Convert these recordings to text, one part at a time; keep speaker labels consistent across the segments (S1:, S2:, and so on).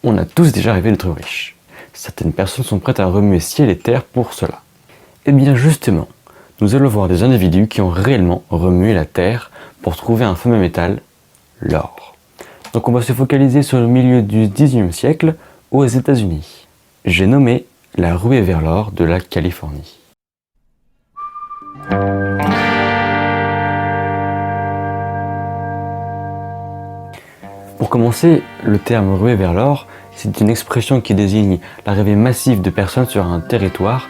S1: On a tous déjà rêvé d'être riche. Certaines personnes sont prêtes à remuer ciel et terre pour cela. Et bien justement, nous allons voir des individus qui ont réellement remué la terre pour trouver un fameux métal, l'or. Donc on va se focaliser sur le milieu du XIXe siècle aux États-Unis. J'ai nommé la ruée vers l'or de la Californie. Pour commencer, le terme ruée vers l'or, c'est une expression qui désigne l'arrivée massive de personnes sur un territoire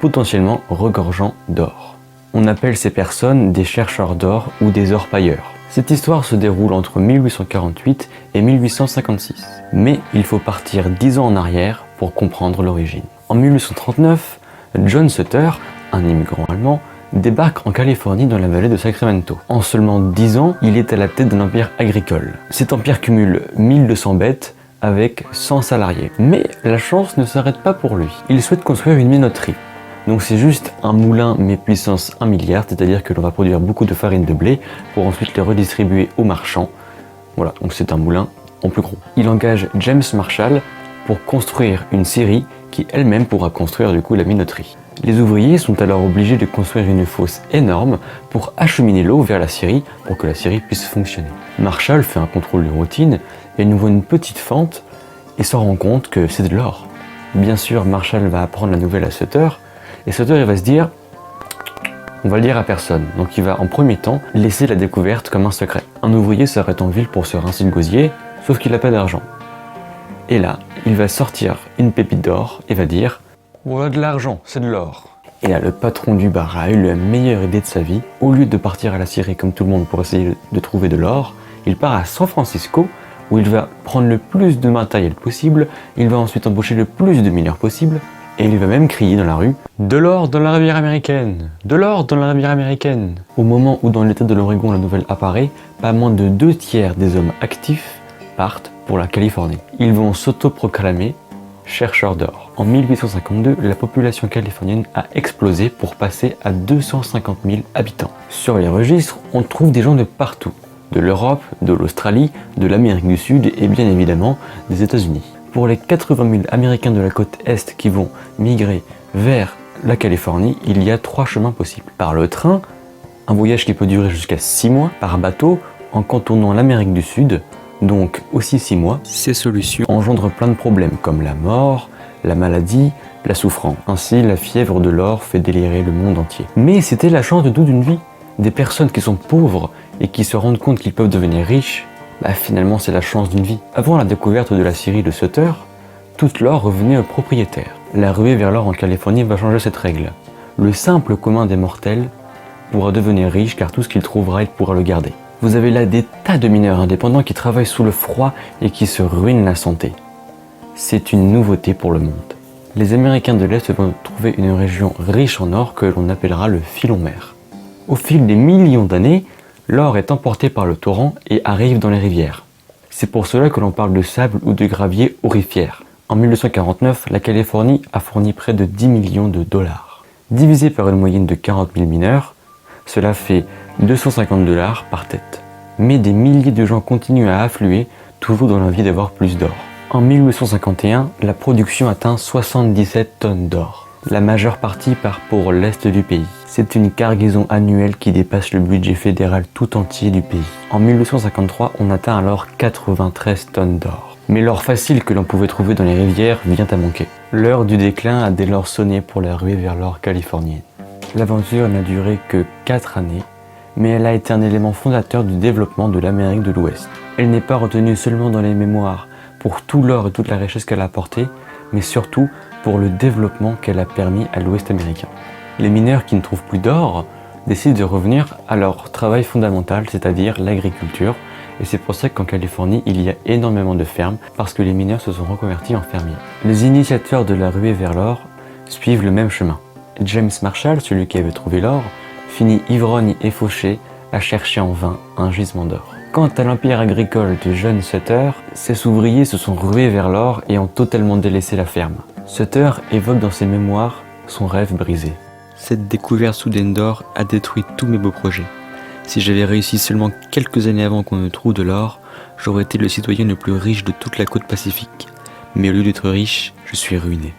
S1: potentiellement regorgeant d'or. On appelle ces personnes des chercheurs d'or ou des orpailleurs. Cette histoire se déroule entre 1848 et 1856. Mais il faut partir 10 ans en arrière pour comprendre l'origine. En 1839, John Sutter, un immigrant allemand, débarque en Californie dans la vallée de Sacramento. En seulement 10 ans, il est à la tête d'un empire agricole. Cet empire cumule 1200 bêtes avec 100 salariés. Mais la chance ne s'arrête pas pour lui. Il souhaite construire une minoterie. Donc c'est juste un moulin mais puissance 1 milliard, c'est-à-dire que l'on va produire beaucoup de farine de blé pour ensuite les redistribuer aux marchands. Voilà, donc c'est un moulin en plus gros. Il engage James Marshall pour construire une scierie qui elle-même pourra construire du coup la minoterie. Les ouvriers sont alors obligés de construire une fosse énorme pour acheminer l'eau vers la scierie pour que la scierie puisse fonctionner. Marshall fait un contrôle de routine et nous voit une petite fente et se rend compte que c'est de l'or. Bien sûr, Marshall va apprendre la nouvelle à Sutter et Sutter il va se dire on va le dire à personne. Donc il va en premier temps laisser la découverte comme un secret. Un ouvrier s'arrête en ville pour se rincer le gosier, sauf qu'il n'a pas d'argent. Et là, il va sortir une pépite d'or et va dire voilà de l'argent, c'est de l'or. Et là, le patron du bar a eu la meilleure idée de sa vie. Au lieu de partir à la scierie comme tout le monde pour essayer de trouver de l'or, il part à San Francisco où il va prendre le plus de matériel possible, il va ensuite embaucher le plus de mineurs possible et il va même crier dans la rue « De l'or dans la rivière américaine! De l'or dans la rivière américaine !» Au moment où dans l'état de l'Oregon la nouvelle apparaît, pas moins de 2/3 des hommes actifs partent pour la Californie. Ils vont s'autoproclamer chercheurs d'or. En 1852, la population californienne a explosé pour passer à 250 000 habitants. Sur les registres, on trouve des gens de partout, de l'Europe, de l'Australie, de l'Amérique du Sud et bien évidemment des États-Unis. Pour les 80 000 Américains de la côte Est qui vont migrer vers la Californie, il y a 3 chemins possibles. Par le train, un voyage qui peut durer jusqu'à 6 mois, par bateau, en contournant l'Amérique du Sud, donc aussi 6 mois. Ces solutions engendrent plein de problèmes comme la mort, la maladie, la souffrance. Ainsi, la fièvre de l'or fait délirer le monde entier. Mais c'était la chance de toute une vie. Des personnes qui sont pauvres et qui se rendent compte qu'ils peuvent devenir riches, finalement c'est la chance d'une vie. Avant la découverte de la scierie de Sutter, toute l'or revenait aux propriétaires. La ruée vers l'or en Californie va changer cette règle. Le simple commun des mortels pourra devenir riche car tout ce qu'il trouvera, il pourra le garder. Vous avez là des tas de mineurs indépendants qui travaillent sous le froid et qui se ruinent la santé. C'est une nouveauté pour le monde. Les Américains de l'Est vont trouver une région riche en or que l'on appellera le filon mer. Au fil des millions d'années, l'or est emporté par le torrent et arrive dans les rivières. C'est pour cela que l'on parle de sable ou de gravier aurifère. En 1949, la Californie a fourni près de 10 millions de dollars. Divisé par une moyenne de 40 000 mineurs, cela fait 250 $ par tête. Mais des milliers de gens continuent à affluer, toujours dans l'envie d'avoir plus d'or. En 1851, la production atteint 77 tonnes d'or. La majeure partie part pour l'est du pays. C'est une cargaison annuelle qui dépasse le budget fédéral tout entier du pays. En 1853, on atteint alors 93 tonnes d'or. Mais l'or facile que l'on pouvait trouver dans les rivières vient à manquer. L'heure du déclin a dès lors sonné pour la ruée vers l'or californienne. L'aventure n'a duré que 4 années, mais elle a été un élément fondateur du développement de l'Amérique de l'Ouest. Elle n'est pas retenue seulement dans les mémoires pour tout l'or et toute la richesse qu'elle a apporté, mais surtout pour le développement qu'elle a permis à l'Ouest américain. Les mineurs qui ne trouvent plus d'or décident de revenir à leur travail fondamental, c'est-à-dire l'agriculture, et c'est pour ça qu'en Californie, il y a énormément de fermes, parce que les mineurs se sont reconvertis en fermiers. Les initiateurs de la ruée vers l'or suivent le même chemin. James Marshall, celui qui avait trouvé l'or, finit ivrogne et fauché à chercher en vain un gisement d'or. Quant à l'empire agricole de John Sutter, ses ouvriers se sont rués vers l'or et ont totalement délaissé la ferme. Sutter évoque dans ses mémoires son rêve brisé. Cette découverte soudaine d'or a détruit tous mes beaux projets. Si j'avais réussi seulement quelques années avant qu'on ne trouve de l'or, j'aurais été le citoyen le plus riche de toute la côte pacifique. Mais au lieu d'être riche, je suis ruiné.